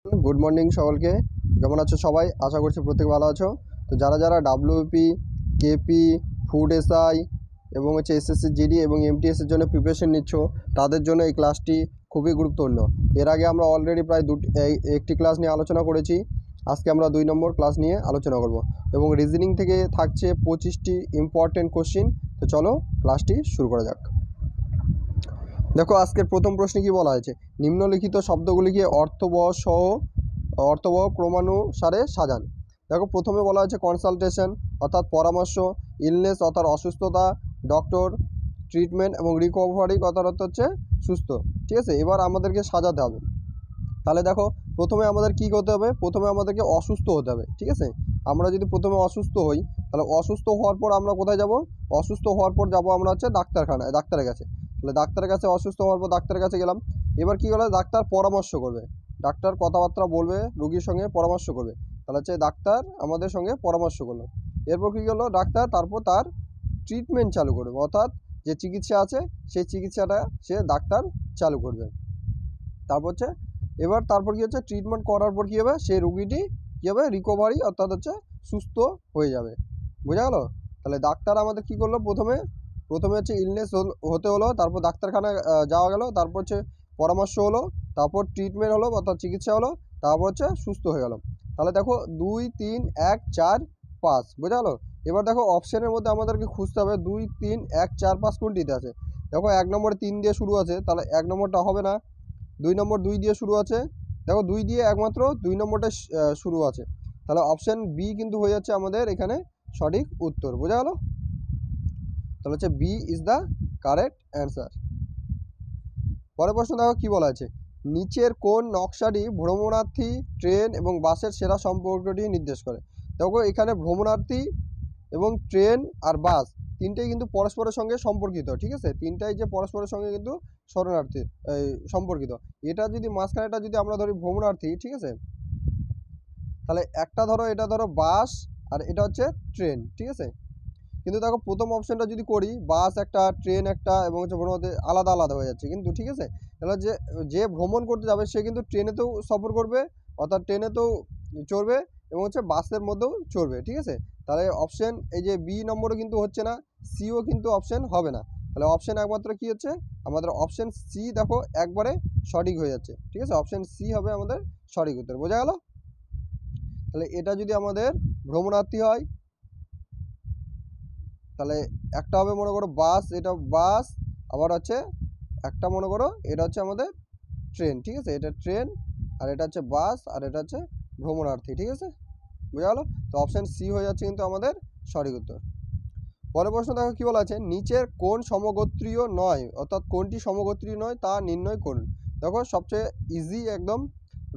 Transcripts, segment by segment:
Good morning সকলকে। কেমন আছো সবাই? আশা করছি প্রত্যেকে ভালো আছো। তো যারা যারা ডাব্লিউপি, কেপি, ফুড এসআই এবং এসএসসি জিডি এবং এমটিএসের জন্য প্রিপারেশন নিচ্ছ, তাদের জন্য এই ক্লাসটি খুবই গুরুত্বপূর্ণ। এর আগে আমরা অলরেডি প্রায় একটি ক্লাস নিয়ে আলোচনা করেছি। আজকে আমরা 2 নম্বর ক্লাস নিয়ে আলোচনা করব এবং রিজনিং থেকে থাকছে 25টি ইম্পর্টেন্ট কোশ্চিন। তো চলো ক্লাসটি শুরু করা যাক। দেখো আজকের প্রথম প্রশ্নে কি বলা হয়েছে, নিম্নলিখিত শব্দগুলিকে অর্থবহ ক্রমানুসারে সাজান। দেখো প্রথমে বলা হয়েছে কনসালটেশন অর্থাৎ পরামর্শ, ইলনেস অর্থাৎ অসুস্থতা, ডক্টর, ট্রিটমেন্ট এবং রিকভারি কথার অর্থ হচ্ছে সুস্থ। ঠিক আছে, এবার আমাদেরকে সাজাতে হবে। তাহলে দেখো প্রথমে আমাদের কি করতে হবে, প্রথমে আমাদেরকে অসুস্থ হতে হবে। ঠিক আছে, আমরা যদি প্রথমে অসুস্থ হই, তাহলে অসুস্থ হওয়ার পর আমরা কোথায় যাব? অসুস্থ হওয়ার পর যাব আমরা হচ্ছে ডাক্তারখানায়, ডাক্তারের কাছে। তাহলে ডাক্তারের কাছে অসুস্থ হওয়ার পর ডাক্তারের কাছে গেলাম। এবার কী হলো, ডাক্তার পরামর্শ করবে, ডাক্তার কথাবার্তা বলবে, রুগীর সঙ্গে পরামর্শ করবে। তাহলে হচ্ছে ডাক্তার আমাদের সঙ্গে পরামর্শ করলো। এরপর কী হলো, ডাক্তার তারপর তার ট্রিটমেন্ট চালু করবে, অর্থাৎ যে চিকিৎসা আছে সেই চিকিৎসাটা সে ডাক্তার চালু করবে। তারপর কী হচ্ছে, ট্রিটমেন্ট করার পর কী হবে, সেই রুগীটি কী হবে, রিকভারি অর্থাৎ হচ্ছে সুস্থ হয়ে যাবে। বোঝা গেল? তাহলে ডাক্তার আমাদের কী করলো, প্রথমে হচ্ছে ইলনেস হতে হলো, তারপর ডাক্তারখানায় যাওয়া গেল, তারপর হচ্ছে পরামর্শ হলো, তারপর ট্রিটমেন্ট হলো অর্থাৎ চিকিৎসা হলো, তারপর হচ্ছে সুস্থ হয়ে গেল। তাহলে দেখো 2, 3, 1, 4, 5। বোঝা গেল? এবার দেখো অপশানের মধ্যে আমাদেরকে খুঁজতে হবে 2, 3, 1, 4, 5 কোনটিতে আছে। দেখো 1 নম্বরে 3 দিয়ে শুরু আছে, তাহলে 1 নম্বরটা হবে না। 2 নম্বর 2 দিয়ে শুরু আছে, দেখো 2 দিয়ে একমাত্র 2 নম্বরটা শুরু আছে। তাহলে অপশান বি কিন্তু হয়ে যাচ্ছে আমাদের এখানে সঠিক উত্তর। বোঝা গেল? তাহলে হচ্ছে B is the correct answer. পরের প্রশ্ন দেখো কি বলা আছে, নিচের কোন নকশাটি ভ্রমণার্থী, ট্রেন এবং বাসের সেরা সম্পর্কটি নির্দেশ করে। দেখো এখানে ভ্রমণার্থী এবং ট্রেন আর বাস তিনটেই কিন্তু পরস্পরের সঙ্গে সম্পর্কিত। ঠিক আছে, তিনটাই যে পরস্পরের সঙ্গে কিন্তু শরণার্থী সম্পর্কিত। এটা যদি মাঝখানেটা যদি আমরা ধরি ভ্রমণার্থী, ঠিক আছে, তাহলে একটা ধরো, এটা ধরো বাস আর এটা হচ্ছে ট্রেন। ঠিক আছে, কিন্তু দেখো প্রথম অপশানটা যদি করি, বাস একটা, ট্রেন একটা এবং হচ্ছে ভ্রমণে আলাদা আলাদা হয়ে যাচ্ছে কিন্তু। ঠিক আছে, তাহলে যে ভ্রমণ করতে যাবে সে কিন্তু ট্রেনেতেও সফর করবে, অর্থাৎ ট্রেনেতেও চড়বে এবং হচ্ছে বাসের মধ্যেও চড়বে। ঠিক আছে, তাহলে অপশান এই যে বি নম্বরও কিন্তু হচ্ছে না, সিও কিন্তু অপশান হবে না। তাহলে অপশান একমাত্র কি হচ্ছে, আমাদের অপশান সি দেখো একবারে সঠিক হয়ে যাচ্ছে। ঠিক আছে, অপশান সি হবে আমাদের সঠিক উত্তর। বোঝা গেল? তাহলে এটা যদি আমাদের ভ্রমণার্থী হয়, তাহলে একটা হবে মনে করো বাস, এটা বাস, আবার হচ্ছে একটা মনে করো এটা হচ্ছে আমাদের ট্রেন। ঠিক আছে, এটা ট্রেন আর এটা হচ্ছে বাস আর এটা হচ্ছে ভ্রমণার্থী। ঠিক আছে, বুঝা গেল? তো অপশান সি হয়ে যাচ্ছে কিন্তু আমাদের সঠিক উত্তর। পরের প্রশ্ন দেখো কি বলা আছে, নিচের কোন সমগোত্রীয় নয়, অর্থাৎ কোনটি সমগোত্রীয় নয় তা নির্ণয় করুন। দেখো সবচেয়ে ইজি একদম,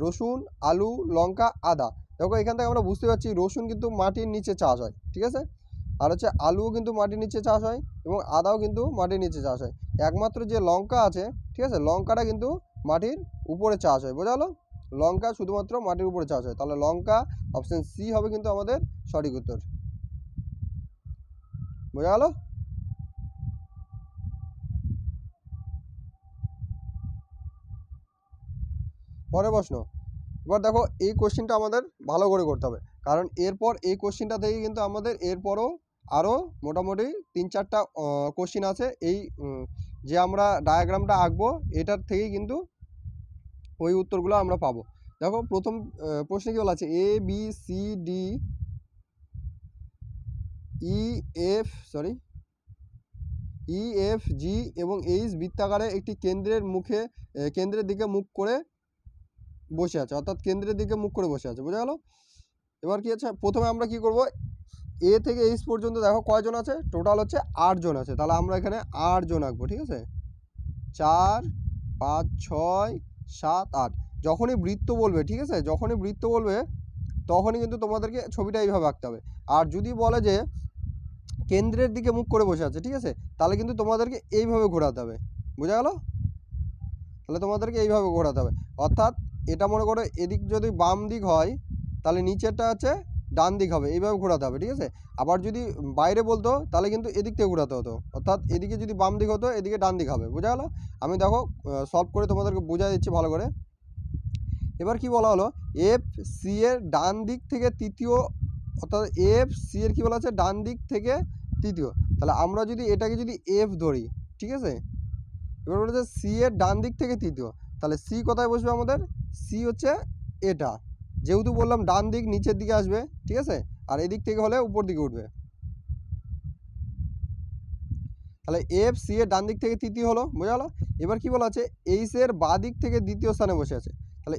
রসুন, আলু, লঙ্কা, আদা। দেখো এখান থেকে আমরা বুঝতে পারছি রসুন কিন্তু মাটির নিচে চাষ হয়। ঠিক আছে, আর হচ্ছে আলুও কিন্তু মাটির নিচে চাষ হয় এবং আদাও কিন্তু মাটির নিচে চাষ হয়। একমাত্র যে লঙ্কা আছে, ঠিক আছে, লঙ্কাটা কিন্তু মাটির উপরে চাষ হয়। বোঝা গেল? লঙ্কা শুধুমাত্র মাটির উপরে চাষ হয়। তাহলে লঙ্কা অপশান সি হবে কিন্তু আমাদের সঠিক উত্তর। বোঝা গেল? পরের প্রশ্ন, এবার দেখো এই কোশ্চেনটা আমাদের ভালো করে করতে হবে, কারণ এরপর এই কোশ্চেনটা থেকে কিন্তু আমাদের এরপরও আরও মোটামুটি 3-4টা কোশ্চেন আছে। এই যে আমরা ডায়াগ্রামটা আঁকবো এটার থেকেই কিন্তু ওই উত্তরগুলো আমরা পাবো। দেখো প্রথম প্রশ্নে কি বলা আছে, A B C D E F G এবং এইচ বৃত্তাকারে একটি কেন্দ্রের দিকে মুখ করে বসে আছে, অর্থাৎ কেন্দ্রের দিকে মুখ করে বসে আছে। বোঝা গেল? এবার কি আছে, প্রথমে আমরা কি করব, এ থেকে এইচ পর্যন্ত দেখো কয়জন আছে, টোটাল হচ্ছে 8 জন আছে। তাহলে আমরা এখানে 8 জন আঁকবো। ঠিক আছে, 4, 5, 6, 7, 8। যখনই বৃত্ত বলবে, ঠিক আছে, যখনই বৃত্ত বলবে তখনই কিন্তু তোমাদেরকে ছবিটা এইভাবে আঁকতে হবে। আর যদি বলে যে কেন্দ্রের দিকে মুখ করে বসে আছে, ঠিক আছে, তাহলে কিন্তু তোমাদেরকে এইভাবে ঘোরাতে হবে। বোঝা গেল? তাহলে তোমাদেরকে এইভাবে ঘোরাতে হবে, অর্থাৎ এটা মনে করো এদিক যদি বাম দিক হয় তাহলে নিচেরটা হচ্ছে ডান দিক হবে, এইভাবে ঘোরাতে হবে। ঠিক আছে, আবার যদি বাইরে বলতো তাহলে কিন্তু এদিক থেকে ঘোরাতে হতো, অর্থাৎ এদিকে যদি বাম দিক হতো এদিকে ডান দিক হবে। বোঝা গেল? আমি দেখো সলভ করে তোমাদেরকে বোঝাই দিচ্ছি ভালো করে। এবার কি বলা হলো, এফ সি এর ডান দিক থেকে তৃতীয়, অর্থাৎ এফ সি এর কি বলা আছে, ডান দিক থেকে তৃতীয়। তাহলে আমরা যদি এটাকে যদি এফ ধরি, ঠিক আছে, এবার বলেছে সি এর ডান দিক থেকে তৃতীয়, তাহলে সি কোথায় বসবে আমাদের, সি হচ্ছে এটা, যেহেতু বললাম ডান দিক নিচের দিকে আসবে, ঠিক আছে, আর এদিক থেকে হলে উপর দিকে উঠবে। তাহলে এফ সি এর ডান দিক থেকে তৃতীয় হলো, বোঝা গেল। এবার কি বলা আছে, এইচ এর বাঁ দিক থেকে দ্বিতীয় স্থানে বসে আছে। তাহলে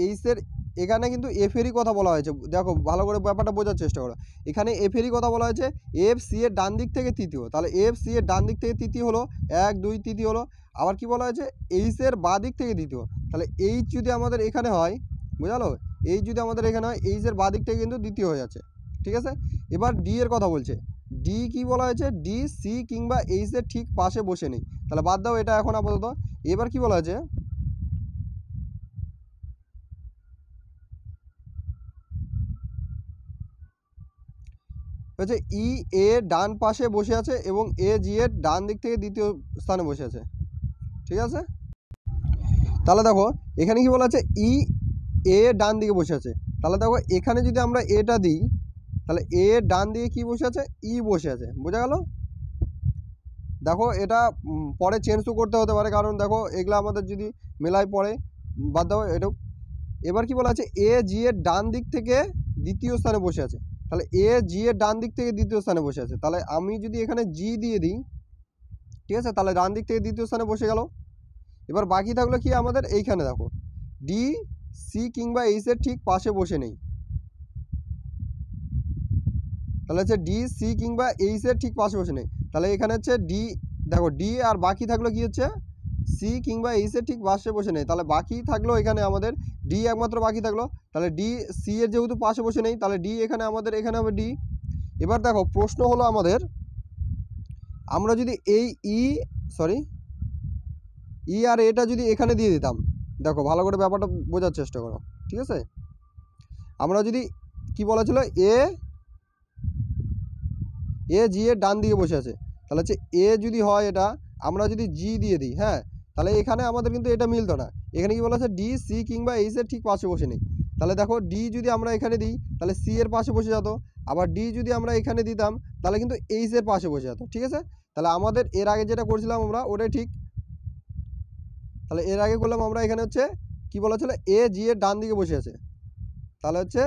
এইচ এর, এখানে কিন্তু এফ এরই কথা বলা হয়েছে, দেখো ভালো করে ব্যাপারটা বোঝার চেষ্টা করো। এখানে এফ এরই কথা বলা হয়েছে, এফ সি এর ডান দিক থেকে তৃতীয়, তাহলে এফ সি এর ডান দিক থেকে তৃতীয় হলো, 1 2 তৃতীয় হলো। আবার কি বলা হয়েছে, এইচ এর বাঁ দিক থেকে দ্বিতীয়, তাহলে এইচ যদি আমাদের এখানে হয়, বোঝালো, এইচ যদি আমাদের এখানে হয়, এইচ এর বাঁ দিক থেকে কিন্তু দ্বিতীয় হয়ে যাচ্ছে, ঠিক আছে। এবার ডি এর কথা বলছে, ডি কি বলা হয়েছে, ডি সি কিংবা এইচ এর ঠিক পাশে বসে নেই, তাহলে বাদ দাও এটা এখন আপাতত। এবার কি বলা হয়েছে, হচ্ছে ই এ ডান পাশে বসে আছে এবং এ জি এর ডান দিক থেকে দ্বিতীয় স্থানে বসে আছে, ঠিক আছে। তাহলে দেখো এখানে কি বলা আছে, ই এ ডান দিকে বসে আছে, তাহলে দেখো এখানে যদি আমরা এটা দিই, তাহলে এ ডান দিকে কি বসে আছে, ই বসে আছে, বোঝা গেল। দেখো এটা পরে চেঞ্জও করতে হতে পারে, কারণ দেখো এগুলো আমাদের যদি মেলায় পড়ে, বাদ দাও এটাও। এবার কি বলা আছে, এ জি এর ডান দিক থেকে দ্বিতীয় স্থানে বসে আছে, তাহলে এ জি এর ডান দিক থেকে দ্বিতীয় স্থানে বসে আছে, তাহলে আমি যদি এখানে জি দিয়ে দিই, ঠিক আছে, তাহলে ডান দিক থেকে দ্বিতীয় স্থানে বসে গেল। এবার বাকি থাকলো কি আমাদের, এইখানে দেখো ডি সি কিংবা এইচ এর ঠিক পাশে বসে নেই, তাহলে হচ্ছে ডি সি কিংবা এইচ এর ঠিক পাশে বসে নেই, তাহলে এখানে হচ্ছে ডি, দেখো ডি আর বাকি থাকলো কি হচ্ছে, সি কিংবা এইচ এর ঠিক পাশে বসে নেই, তাহলে বাকি থাকলো এখানে আমাদের ডি একমাত্র বাকি থাকলো, তাহলে ডি সি এর যেহেতু পাশে বসে নেই, তাহলে ডি এখানে আমাদের এখানে হবে ডি। এবার দেখো প্রশ্ন হলো আমাদের, আমরা যদি এই ই আর এটা যদি এখানে দিয়ে দিতাম, দেখো ভালো করে ব্যাপারটা বোঝার চেষ্টা করো, ঠিক আছে। আমরা যদি কি বলা ছিল, এ জি এর ডান দিকে বসে আছে, তাহলে হচ্ছে এ যদি হয় এটা, আমরা যদি জি দিয়ে দিই, হ্যাঁ, তাহলে এখানে আমাদের কিন্তু এটা মিলতো না। এখানে কি বলা আছে, ডি সি কিংবা এইচ এর ঠিক পাশে বসে নেই, তাহলে দেখো ডি যদি আমরা এখানে দিই, তাহলে সি এর পাশে বসে যেত, আবার ডি যদি আমরা এখানে দিতাম, তাহলে কিন্তু এইচ এর পাশে বসে যেত, ঠিক আছে। তাহলে আমাদের এর আগে যেটা করছিলাম আমরা ওটাই ঠিক। তাহলে এর আগে করলাম আমরা, এখানে হচ্ছে কি বলা ছিল, এ জি এর ডান দিকে বসে আছে, তাহলে হচ্ছে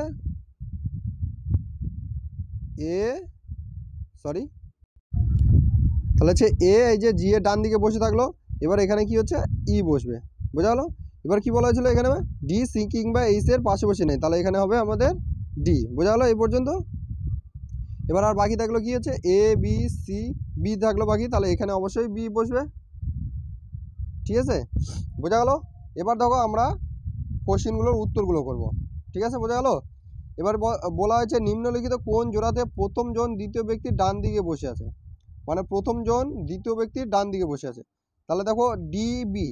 তাহলে হচ্ছে এ, এই যে জি এর ডান দিকে বসে থাকলো, এবার এখানে কি হচ্ছে, ই বসবে, বোঝা গেলো। এবার কি বলা হয়েছিল, এখানে ডি সি কিংবা এইচ এর পাশে বসে নেই, তাহলে এখানে হবে আমাদের ডি, বোঝা গেলো এই পর্যন্ত। এবার আর বাকি থাকলো কি হচ্ছে, এ বি সি, বি থাকলো বাকি, তাহলে এখানে অবশ্যই বি বসবে, ঠিক আছে, বোঝা গেল। এবার দেখো আমরা কোশ্চেনগুলোর উত্তরগুলো করব, ঠিক আছে, বোঝা গেল। এবার বলা হয়েছে, নিম্নলিখিত কোন জোড়াতে প্রথম জন দ্বিতীয় ব্যক্তির ডান দিকে বসে আছে, মানে প্রথম জন দ্বিতীয় ব্যক্তির ডান দিকে বসে আছে। তাহলে দেখো ডি বি,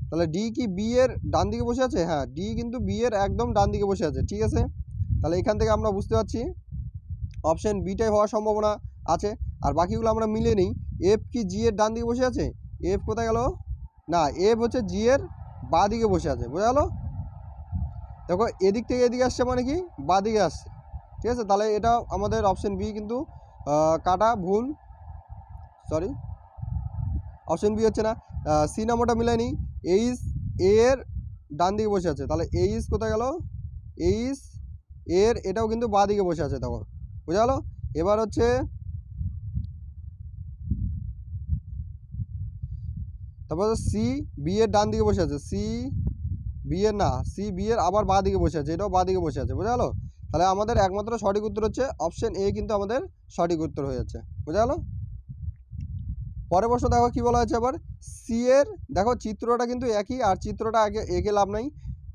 তাহলে ডি কি বি এর ডান দিকে বসে আছে, হ্যাঁ ডি কিন্তু বি এর একদম ডান দিকে বসে আছে, ঠিক আছে। তাহলে এখান থেকে আমরা বুঝতে পারছি অপশন বিটাই হওয়ার সম্ভাবনা আছে। আর বাকিগুলো আমরা মিলিয়ে নিই, এফ কি জি এর ডান দিকে বসে আছে, এফ কোথায় গেল, না এফ হচ্ছে জি এর বাঁ দিকে বসে আছে, বোঝা গেল। দেখো এদিক থেকে এদিকে আসছে মানে কি, বাঁ দিকে আসছে, ঠিক আছে। তাহলে এটা আমাদের অপশন বি কিন্তু কাটা ভুল, অপশন বি হচ্ছে না। সি নাম্বারটা মিলাই নিই, এইচ এর ডান দিকে বসে আছে, তাহলে এইচ কোথায় গেল, এইচ এর এটাও কিন্তু বাঁ দিকে বসে আছে, তখন বোঝা গেল। এবার হচ্ছে তারপর সি বি এর ডান দিকে বসে আছে, সি বি এর না, সি বি এর আবার বাঁ দিকে বসে আছে, এটাও বাঁ দিকে বসে আছে, বোঝা গেল। তাহলে আমাদের একমাত্র সঠিক উত্তর হচ্ছে অপশন এ, কিন্তু আমাদের সঠিক উত্তর হয়ে যাচ্ছে, বোঝা গেল। পরের প্রশ্ন দেখো কি বলা হয়েছে, আবার সি এর, দেখো চিত্রটা কিন্তু একই, আর চিত্রটা আগে এঁকে লাভ নাই।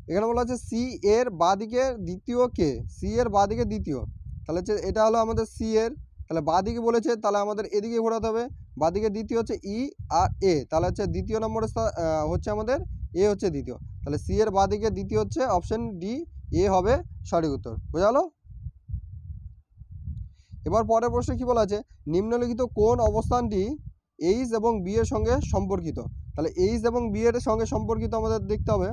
এখানে বলা হচ্ছে সি এর বাঁ দিকে দ্বিতীয় কে, সি এর বাঁ দিকে দ্বিতীয়, তাহলে হচ্ছে এটা হলো আমাদের সি এর, তাহলে বাঁ দিকে বলেছে, তাহলে আমাদের এদিকে ঘোরাতে হবে, বাঁ দিকে দ্বিতীয় হচ্ছে ই আর এ, তাহলে হচ্ছে দ্বিতীয় নম্বরের হচ্ছে আমাদের এ হচ্ছে দ্বিতীয়, তাহলে সি এর বাঁ দিকে দ্বিতীয় হচ্ছে অপশন ডি, এ হবে সঠিক উত্তর, বোঝা গেল। এবার পরের প্রশ্নে কি বলা আছে, নিম্নলিখিত কোন অবস্থানটি এইচ এবং বি এর সঙ্গে সম্পর্কিত, তাহলে এইচ এবং বি এর সঙ্গে সম্পর্কিত আমাদের দেখতে হবে।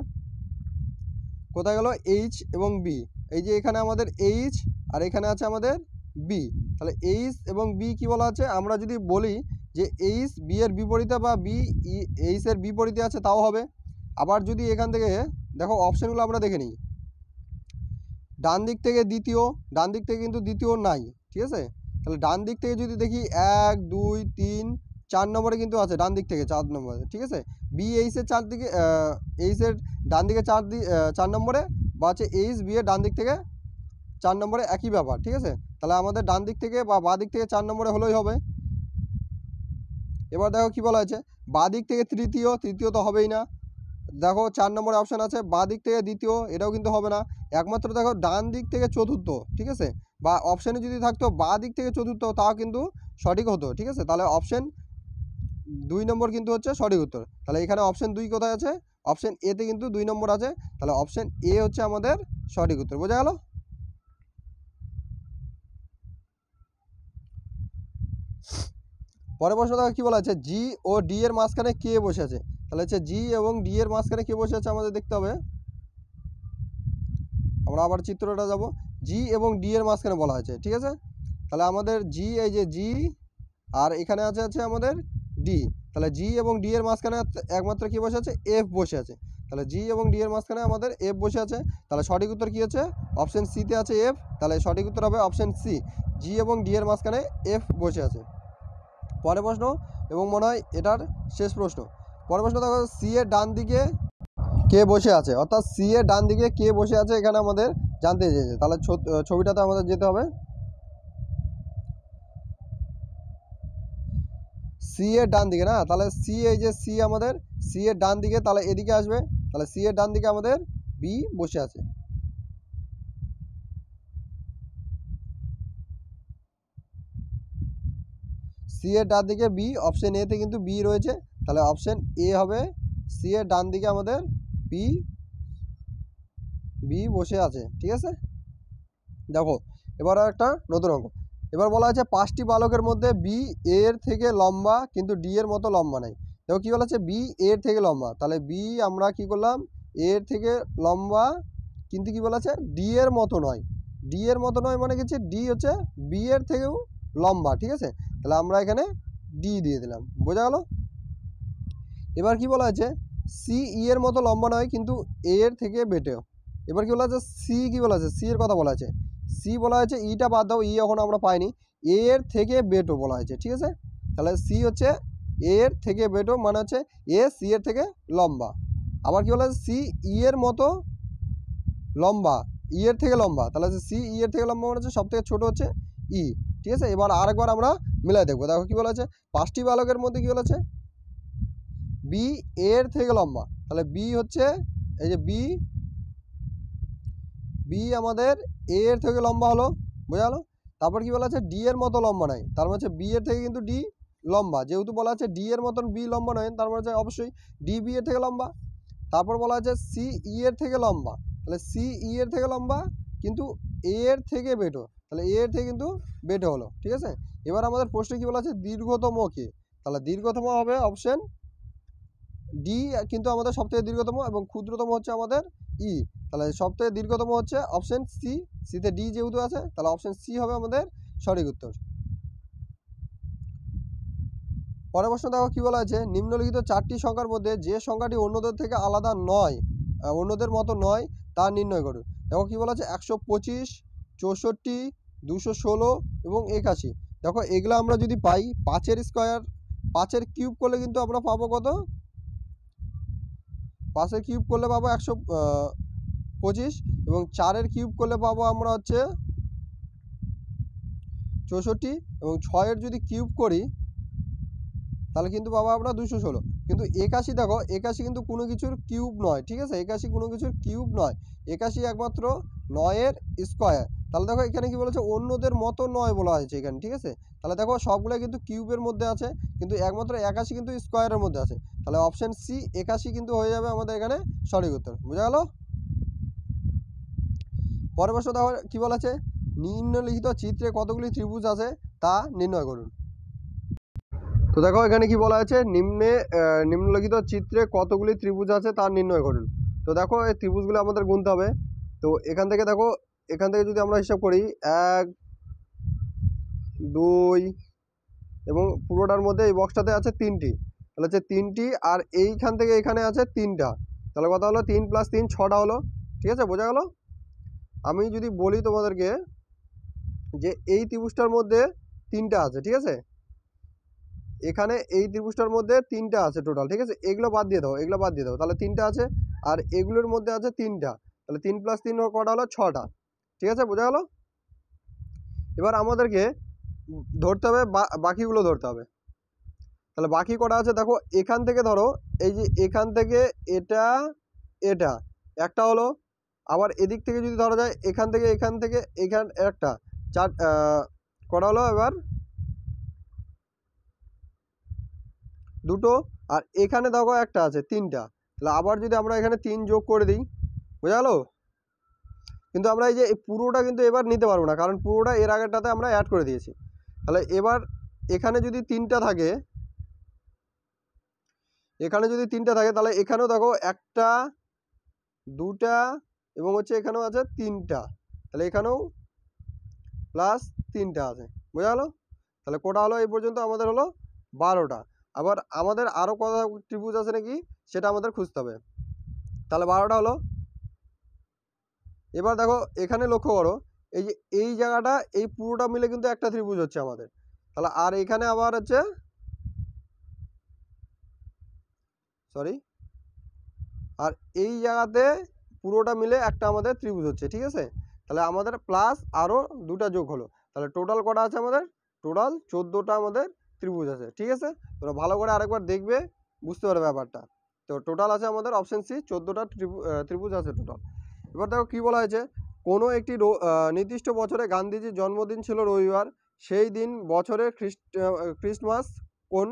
কোথায় গেল এইচ এবং বি, এই যে এখানে আমাদের এইচ আর এখানে আছে আমাদের বি, তাহলে এইচ এবং বি কি বলা আছে, আমরা যদি বলি যে এইচ বি এর বিপরীতে বা বি এইচ এর বিপরীতে আছে তাও হবে। আবার যদি এখান থেকে দেখো অপশানগুলো আমরা দেখে নিই, ডান দিক থেকে দ্বিতীয়, ডান দিক থেকে কিন্তু দ্বিতীয় নাই, ঠিক আছে। তাহলে ডান দিক থেকে যদি দেখি 1 2 3 4 নম্বরে কিন্তু আছে, ডান দিক থেকে 4 নম্বরে, ঠিক আছে। বি এইচের 4 দিকে এইচের ডান দিকে 4 নম্বরে, বা হচ্ছে এইচ বি এর ডান দিক থেকে 4 নম্বরে, একই ব্যাপার, ঠিক আছে। তাহলে আমাদের ডান দিক থেকে বা বাঁ দিক থেকে 4 নম্বরে হলেই হবে। এবার দেখো কি বলা হয়েছে, বাঁ দিক থেকে তৃতীয়, তৃতীয় তো হবেই না। দেখো 4 নম্বরে অপশান আছে বাঁ দিক থেকে দ্বিতীয়, এটাও কিন্তু হবে না। একমাত্র দেখো ডান দিক থেকে চতুর্থ, ঠিক আছে, বা অপশানে যদি থাকতো বাঁ দিক থেকে চতুর্থ তাও কিন্তু সঠিক হতো, ঠিক আছে। তাহলে অপশান 2 নম্বর কিন্তু হচ্ছে সঠিক উত্তর। তাহলে এখানে অপশান 2 কোথায় আছে, অপশান এতে কিন্তু 2 নম্বর আছে, তাহলে অপশান এ হচ্ছে আমাদের সঠিক উত্তর। বোঝা গেল? পরের প্রশ্ন দেখো কি বলা আছে, জি ও ডি এর মাঝখানে কে বসে আছে। তাহলে হচ্ছে জি এবং ডি এর মাঝখানে কে বসে আছে আমাদের দেখতে হবে। আমরা আবার চিত্রটা যাব, জি এবং ডি এর মাঝখানে বলা হয়েছে, ঠিক আছে। তাহলে আমাদের জি, এই যে জি, আর এখানে আছে আমাদের ডি। তাহলে জি এবং ডি এর মাঝখানে একমাত্র কি বসে আছে, এফ বসে আছে। তাহলে জি এবং ডি এর মাঝখানে আমাদের এফ বসে আছে। তাহলে সঠিক উত্তর কি হচ্ছে, অপশান সিতে আছে এফ। তাহলে সঠিক উত্তর হবে অপশান সি, জি এবং ডি এর মাঝখানে এফ বসে আছে। পরের প্রশ্ন, এবং মনে হয় এটার শেষ প্রশ্ন। পরের প্রশ্ন দেখো, সি এর ডান দিকে কে বসে আছে, অর্থাৎ সি এর ডান দিকে কে বসে আছে এখানে আমাদের জানতে চেয়েছে। তাহলে ছবিটাতে আমাদের যেতে হবে, সি এর ডান দিকে না, তাহলে সি, এই যে সি আমাদের সি এর ডান দিকে, তাহলে এদিকে আসবে। তাহলে সি এর ডান দিকে আমাদের বি বসে আছে। সি এর ডান দিকে বি, অপশন এতে কিন্তু বি রয়েছে, তাহলে অপশন এ হবে, সি এর ডান দিকে আমাদের বি বি বসে আছে, ঠিক আছে। দেখো এবার একটা নতুন অঙ্ক, এবার বলা আছে 5টি বালকের মধ্যে বি এর থেকে লম্বা কিন্তু ডি এর মতো লম্বা নাই। দেখো কি বলা আছে, বি এর থেকে লম্বা, তাহলে বি আমরা কি করলাম, এর থেকে লম্বা, কিন্তু কি বলা আছে ডি এর মতো নয়। ডি এর মতো নয় মানে কিছু, ডি হচ্ছে বি এর থেকেও লম্বা, ঠিক আছে। তাহলে আমরা এখানে ডি দিয়ে দিলাম। বোঝা গেল? এবার কি বলা আছে, সি ই এর মতো লম্বা নয় কিন্তু এ এর থেকে বেটেও। এবার কি বলা আছে, সি কি বলা আছে, সি এর কথা বলা আছে। সি বলা হয়েছে, ইটা বাদ দাও, ই এখন আমরা পাইনি, এ এর থেকে বেটো বলা হয়েছে, ঠিক আছে। তাহলে সি হচ্ছে এ এর থেকে বেটো, মানে হচ্ছে এ সি এর থেকে লম্বা। আবার কি বলা আছে, সি ই এর মতো লম্বা, ই এর থেকে লম্বা, তাহলে সি ই এর থেকে লম্বা মানে হচ্ছে সব থেকে ছোট হচ্ছে ই, ঠিক আছে। এবার আরেকবার আমরা মিলাই দেখবো। দেখো কি বলা আছে, 5টি বালকের মধ্যে কি বলা আছে, বি এর থেকে লম্বা, তাহলে বি হচ্ছে এই যে বি, বি আমাদের এ এর থেকে লম্বা হলো, বোঝা গেল। তারপর কি বলা আছে, ডি এর মতো লম্বা নয়, তার মানে হচ্ছে বি এর থেকে কিন্তু ডি লম্বা, যেহেতু বলা আছে ডি এর মতন বি লম্বা নয়, তার মানে হচ্ছে অবশ্যই ডি বি এর থেকে লম্বা। তারপর বলা আছে সি ই এর থেকে লম্বা, তাহলে সি ই এর থেকে লম্বা কিন্তু এ এর থেকে বেটো, তাহলে এ এর থেকে কিন্তু বেটো হলো, ঠিক আছে। এবার আমাদের প্রশ্নে কি বলা আছে, দীর্ঘতম কে, তাহলে দীর্ঘতম হবে অপশন ডি, কিন্তু আমাদের সবথেকে দীর্ঘতম, এবং ক্ষুদ্রতম হচ্ছে আমাদের ই, তাহলে সবথেকে দীর্ঘতম হচ্ছে অপশন সি, সিতে ডি যেহেতু আছে তাহলে অপশন সি হবে আমাদের সঠিক উত্তর। পরের প্রশ্ন দেখো কি বলা আছে, নিম্নলিখিত 4টি সংখ্যার মধ্যে যে সংখ্যাটি অন্যদের থেকে আলাদা নয়, অন্যদের মতো নয়, তা নির্ণয় করুন। দেখো কি বলা আছে, 125, 64, 216 এবং 81। দেখো এগুলো আমরা যদি পাই 5-এর স্কোয়ার, 5-এর কিউব করলে কিন্তু আমরা পাবো কত, 5-এর কিউব করলে পাবো 125, এবং 4-এর কিউব করলে পাবো আমরা হচ্ছে 64, এবং 6-এর যদি কিউব করি তাহলে কিন্তু পাবো আমরা 216। কিন্তু 81, দেখো 81 কিন্তু কোনো কিছুর কিউব নয়, ঠিক আছে, 81 কোনো কিছুর কিউব নয়, 81 একমাত্র 9-এর স্কোয়ার। তাহলে দেখো এখানে কি বলেছে, অন্যদের মতো নয় বলা হয়েছে এখানে, ঠিক আছে। তাহলে দেখো সবগুলো কিন্তু কিউবের মধ্যে আছে, কিন্তু একমাত্র 81 কিন্তু স্কোয়ারের মধ্যে আছে, তাহলে অপশন সি 81 কিন্তু হয়ে যাবে আমাদের এখানে সঠিক উত্তর। বোঝা গেল? পরের প্রশ্ন দেখো কি বলা আছে, নিম্নলিখিত চিত্রে কতগুলি ত্রিভুজ আছে তা নির্ণয় করুন। তো দেখো এখানে কি বলা আছে, নিম্নলিখিত চিত্রে কতগুলি ত্রিভুজ আছে তা নির্ণয় করুন। তো দেখো এই ত্রিভুজগুলো আমাদের গুনতে হবে। তো এখান থেকে দেখো, এখান থেকে যদি আমরা হিসাব করি 1 2 এবং পুরোটার মধ্যে এই বক্সটাতে আছে 3টি, তাহলে হচ্ছে 3টি, আর এইখান থেকে এখানে আছে 3টা, তাহলে কথা হলো 3 + 3 6টা হলো। ঠিক আছে, বোঝা গেল? আমি যদি বলি তোমাদেরকে যে এই ত্রিভুজটার মধ্যে 3টা আছে, ঠিক আছে, এখানে এই ত্রিভুজটার মধ্যে 3টা আছে টোটাল, ঠিক আছে, এগুলো বাদ দিয়ে দাও, এগুলো বাদ দিয়ে দাও, তাহলে 3টা আছে, আর এগুলোর মধ্যে আছে 3টা, তাহলে 3 + 3 কটা হলো? 6টা। ঠিক আছে, বোঝা গেল? এবার আমাদেরকে ধরতে হবে, বাকিগুলো ধরতে হবে। তাহলে বাকি কটা আছে দেখো, এখান থেকে ধরো, এই যে এখান থেকে এটা এটা একটা হলো, আবার এদিক থেকে যদি ধরা যায় এখান থেকে এখান একটা, চার কটা হলো এবার? দুটো, আর এখানে দেখো একটা আছে, 3টা, তাহলে আবার যদি আমরা এখানে 3 যোগ করে দিই, বোঝা গেল? কিন্তু আমরা এই যে পুরোটা কিন্তু এবার নিতে পারবো না, কারণ পুরোটা এর আগেরটাতে আমরা অ্যাড করে দিয়েছি। তাহলে এবার এখানে যদি 3টা থাকে, এখানে যদি 3টা থাকে, তাহলে এখানেও দেখো একটা, দুটা, এবং হচ্ছে এখানেও আছে 3টা, তাহলে এখানেও প্লাস 3টা আছে, বোঝা গেল? তাহলে কটা হলো এই পর্যন্ত? আমাদের হলো 12টা। আবার আমাদের আরও কত ত্রিভুজ আছে নাকি সেটা আমাদের খুঁজতে হবে। তাহলে 12টা হলো। এবার দেখো এখানে লক্ষ্য করো, এই যে এই জায়গাটা, এই পুরোটা মিলে কিন্তু একটা ত্রিভুজ হচ্ছে আমাদের। তাহলে আর এখানে আবার হচ্ছে, সরি, আর এই জায়গাতে পুরোটা মিলে একটা আমাদের ত্রিভুজ হচ্ছে, ঠিক আছে। তাহলে আমাদের প্লাস আরও দুটা যোগ হলো, তাহলে টোটাল কটা আছে আমাদের? টোটাল 14টা আমাদের ত্রিভুজ আছে, ঠিক আছে। তোমরা ভালো করে আরেকবার দেখবে, বুঝতে পারবে ব্যাপারটা। তো টোটাল আছে আমাদের অপশন সি, 14টা ত্রিভুজ আছে টোটাল। এবার দেখো কী বলা হয়েছে, কোনো একটি নির্দিষ্ট বছরে গান্ধীজির জন্মদিন ছিল রবিবার, সেই দিন বছরের ক্রিসমাস কোন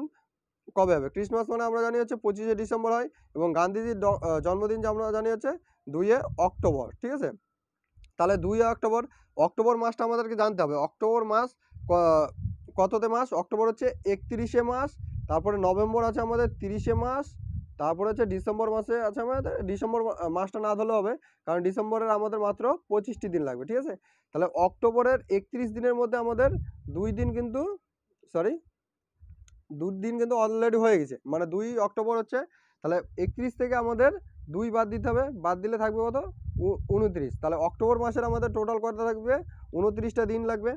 কবে হবে? ক্রিসমাস মানে আমরা জানি হচ্ছে 25শে ডিসেম্বর হয়, এবং গান্ধীজির জন্মদিন যে আমরা জানি হচ্ছে 2 অক্টোবর, ঠিক আছে। তাহলে 2 অক্টোবর, অক্টোবর মাসটা আমাদেরকে জানতে হবে। অক্টোবর মাস কততে মাস? অক্টোবর হচ্ছে 31শে মাস, তারপরে নভেম্বর আছে আমাদের 30শে মাস, তারপরে হচ্ছে ডিসেম্বর মাসে আছে আমাদের, ডিসেম্বর মাসটা না ধরলেও হবে, কারণ ডিসেম্বরের আমাদের মাত্র 25টি দিন লাগবে, ঠিক আছে। তাহলে অক্টোবরের 31 দিনের মধ্যে আমাদের 2 দিন কিন্তু, সরি, 2 দিন কিন্তু অলরেডি হয়ে গেছে, মানে 2 অক্টোবর হচ্ছে। তাহলে 31 থেকে আমাদের 2 বাদ দিতে হবে, বাদ দিলে থাকবে কত? 29। তাহলে অক্টোবর মাসের আমাদের টোটাল কত থাকবে? 29টা দিন লাগবে।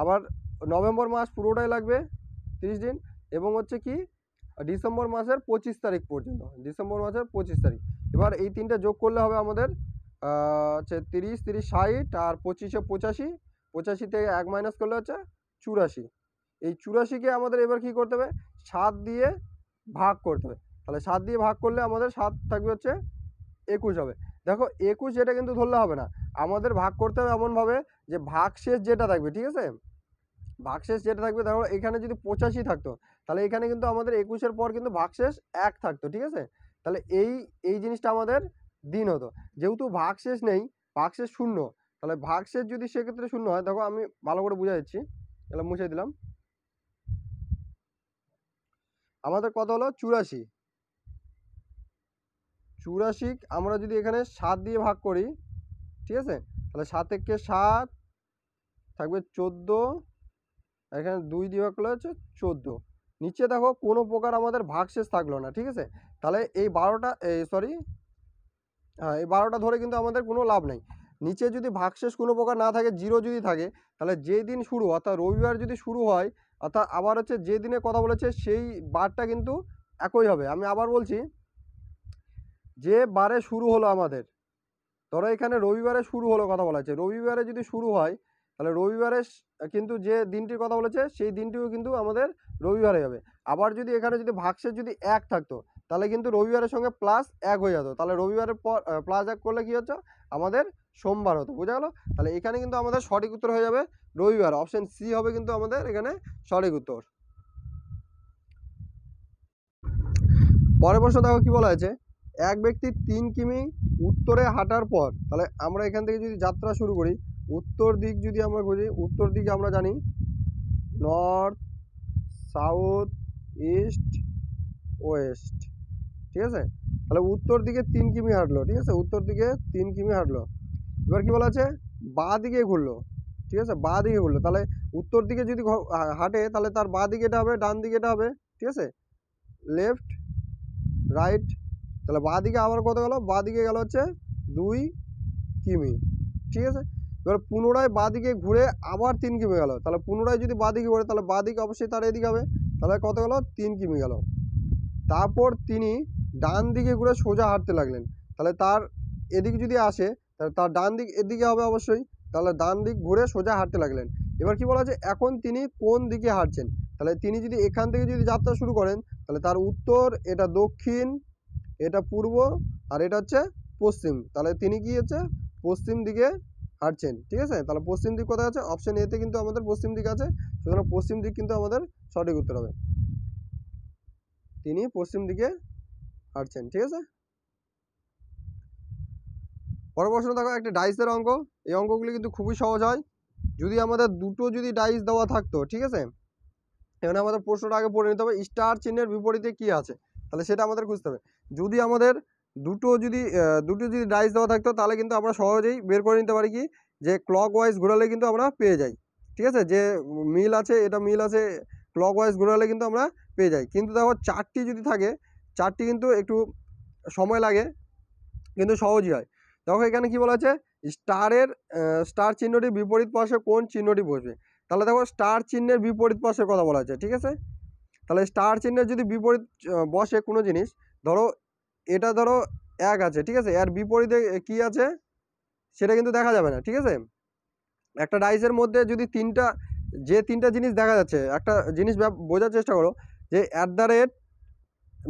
আবার নভেম্বর মাস পুরোটাই লাগবে 30 দিন, এবং হচ্ছে কি ডিসেম্বর মাসের 25 তারিখ পর্যন্ত, ডিসেম্বর মাসের 25 তারিখ। এবার এই তিনটা যোগ করলে হবে আমাদের হচ্ছে 30 30 60, আর 25 85, 85 থেকে 1 মাইনাস করলে হচ্ছে 84। এই 84কে আমাদের এবার কি করতে হবে? 7 দিয়ে ভাগ করতে হবে। তাহলে 7 দিয়ে ভাগ করলে আমাদের 7 থাকবে হচ্ছে 21 হবে। দেখো 21 এটা কিন্তু ধরলে হবে না, আমাদের ভাগ করতে হবে এমনভাবে যে ভাগশেষ যেটা থাকবে, ঠিক আছে, ভাগশেষ যেটা থাকবে, ধরো এখানে যদি 85 থাকতো, তাহলে এখানে কিন্তু আমাদের 21-এর পর কিন্তু ভাগশেষ 1 থাকতো, ঠিক আছে। তাহলে এই জিনিসটা আমাদের দিন হতো। যেহেতু ভাগশেষ নেই, ভাগশেষ শূন্য, তাহলে ভাগশেষ যদি সেক্ষেত্রে শূন্য হয়, দেখো আমি ভালো করে বুঝা দিচ্ছি, তাহলে মুছে দিলাম। আমাদের কত হলো? 84। 84 আমরা যদি এখানে 7 দিয়ে ভাগ করি, ঠিক আছে, তাহলে 7 একে 7 থাকবে 14, এখানে 2 দিয়ে ভাগ করলে হচ্ছে 14। নিচে দেখো কোনো প্রকার আমাদের ভাগশেষ থাকলো না, ঠিক আছে। তাহলে এই 12টা, সরি, হ্যাঁ, এই 12টা ধরে কিন্তু আমাদের কোনো লাভ নেই। নিচে যদি ভাগশেষ কোনো প্রকার না থাকে, 0 যদি থাকে, তাহলে যেই দিন শুরু, অর্থাৎ রবিবার যদি শুরু হয়, অর্থাৎ আবার হচ্ছে যে দিনে কথা বলেছে সেই বারটা কিন্তু একই হবে। আমি আবার বলছি, যে বারে শুরু হলো আমাদের, ধরো এখানে রবিবারে শুরু হলো কথা বলা হচ্ছে, রবিবারে যদি শুরু হয়, তাহলে রবিবারে কিন্তু যে দিনটির কথা বলেছে সেই দিনটিও কিন্তু আমাদের রবিবারে হবে। আবার যদি এখানে যদি ভাগশেষ যদি 1 থাকতো, তাহলে কিন্তু রবিবারের সঙ্গে প্লাস 1 হয়ে যেত, তাহলে রবিবারের পর প্লাস 1 করলে কী হচ্ছে? আমাদের সোমবার হতো, বোঝা গেল? তাহলে এখানে কিন্তু আমাদের সঠিক উত্তর হয়ে যাবে রবিবার, অপশন সি হবে কিন্তু আমাদের এখানে সঠিক উত্তর। পরের প্রশ্ন দেখো কি বলা হয়েছে, এক ব্যক্তি 3 কিমি উত্তরে হাঁটার পর, তাহলে আমরা এখান থেকে যদি যাত্রা শুরু করি, উত্তর দিক যদি আমরা খুঁজি, উত্তর দিকে আমরা জানি নর্থ, সাউথ, ইস্ট, ওয়েস্ট, ঠিক আছে। তাহলে উত্তর দিকে 3 কিমি হাঁটলো, ঠিক আছে, উত্তর দিকে 3 কিমি হাঁটলো। এবার কি বলা আছে, বাঁ দিকে ঘুরলো, ঠিক আছে, বাঁ দিকে ঘুরলো। তাহলে উত্তর দিকে যদি হাঁটে তাহলে তার বাঁ দিকে এটা হবে, ডান দিকে এটা হবে, ঠিক আছে, লেফট রাইট। তাহলে বাঁ দিকে আবার কত গেল, বাঁ দিকে গেল হচ্ছে 2 কিমি, ঠিক আছে। এবার পুনরায় বাঁ দিকে ঘুরে আবার 3 কিমি গেল। তাহলে পুনরায় যদি বাঁ দিকে ঘুরে তাহলে বাঁ দিকে অবশ্যই তার এদিকে হবে। তাহলে কত গেল, 3 কিমি গেল। তারপর তিনি ডান দিকে ঘুরে সোজা হাঁটতে লাগলেন। তাহলে তার এদিকে যদি আসে তাহলে তার ডান দিক এদিকে হবে অবশ্যই। তাহলে ডান দিক ঘুরে সোজা হাঁটতে লাগলেন। এবার কি বলা আছে, এখন তিনি কোন দিকে হাঁটছেন। তাহলে তিনি যদি এখান থেকে যদি যাত্রা শুরু করেন তাহলে তার উত্তর, এটা দক্ষিণ, এটা পূর্ব, আর এটা হচ্ছে পশ্চিম। তাহলে তিনি কি হচ্ছে, পশ্চিম দিকে হাঁটছেন, ঠিক আছে। তাহলে পশ্চিম দিক কোথায় আছে, অপশন এতে কিন্তু আমাদের পশ্চিম দিক আছে, সুতরাং পশ্চিম দিক কিন্তু আমাদের সঠিক উত্তর হবে। তিনি পশ্চিম দিকে হাঁটছেন, ঠিক আছে। পরের প্রশ্ন দেখো, একটা ডাইসের অঙ্ক। এই অঙ্কগুলি কিন্তু খুবই সহজ হয় যদি আমাদের দুটো যদি ডাইস দেওয়া থাকতো, ঠিক আছে। এখানে আমাদের প্রশ্নটা আগে পড়ে নিতে হবে, স্টার চিহ্নের বিপরীতে কি আছে, তাহলে সেটা আমাদের খুঁজতে হবে। যদি আমাদের দুটো যদি ডাইস দেওয়া থাকতো তাহলে কিন্তু আমরা সহজেই বের করে নিতে পারি কি, যে ক্লক ওয়াইজ ঘোরালে কিন্তু আমরা পেয়ে যাই, ঠিক আছে, যে মিল আছে, এটা মিল আছে, ক্লক ওয়াইজ ঘোরালে কিন্তু আমরা পেয়ে যাই। কিন্তু দেখো চারটি যদি থাকে, চারটি কিন্তু একটু সময় লাগে, কিন্তু সহজই হয়। দেখো এখানে কি বলা আছে, স্টার চিহ্নটির বিপরীত পাশে কোন চিহ্নটি বসবে। তাহলে দেখো স্টার চিহ্নের বিপরীত পাশের কথা বলা আছে, ঠিক আছে। তাহলে স্টার চিহ্নের যদি বিপরীত বসে কোনো জিনিস, ধরো এটা ধরো 1 আছে, ঠিক আছে, এর বিপরীতে কি আছে সেটা কিন্তু দেখা যাবে না, ঠিক আছে। একটা ডাইসের মধ্যে যদি তিনটা জিনিস দেখা যাচ্ছে, একটা জিনিস বোঝার চেষ্টা করো, যে @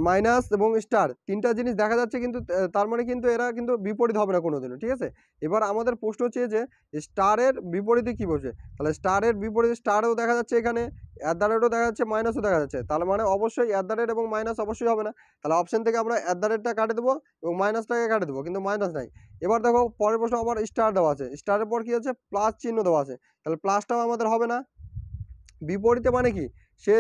মাইনাস এবং স্টার, তিনটা জিনিস দেখা যাচ্ছে, কিন্তু তার মানে কিন্তু এরা কিন্তু বিপরীত হবে না কোনোদিনও, ঠিক আছে। এবার আমাদের প্রশ্ন হচ্ছে যে স্টারের বিপরীতে কি বসবে। তাহলে স্টারের বিপরীতে স্টারও দেখা যাচ্ছে, এখানে ও দেখা যাচ্ছে, মাইনাসও দেখা যাচ্ছে। তার মানে অবশ্যই @ এবং মাইনাস অবশ্যই হবে না। তাহলে অপশন থেকে আমরা টা কাটে দেবো এবং মাইনাসটাকে কাটে দেবো, কিন্তু মাইনাস নাই। এবার দেখো পরের প্রশ্ন, আবার স্টার দেওয়া আছে, স্টারের পর কি আছে, প্লাস চিহ্ন দেওয়া আছে, তাহলে প্লাসটাও আমাদের হবে না। বিপরীতে মানে কি, সে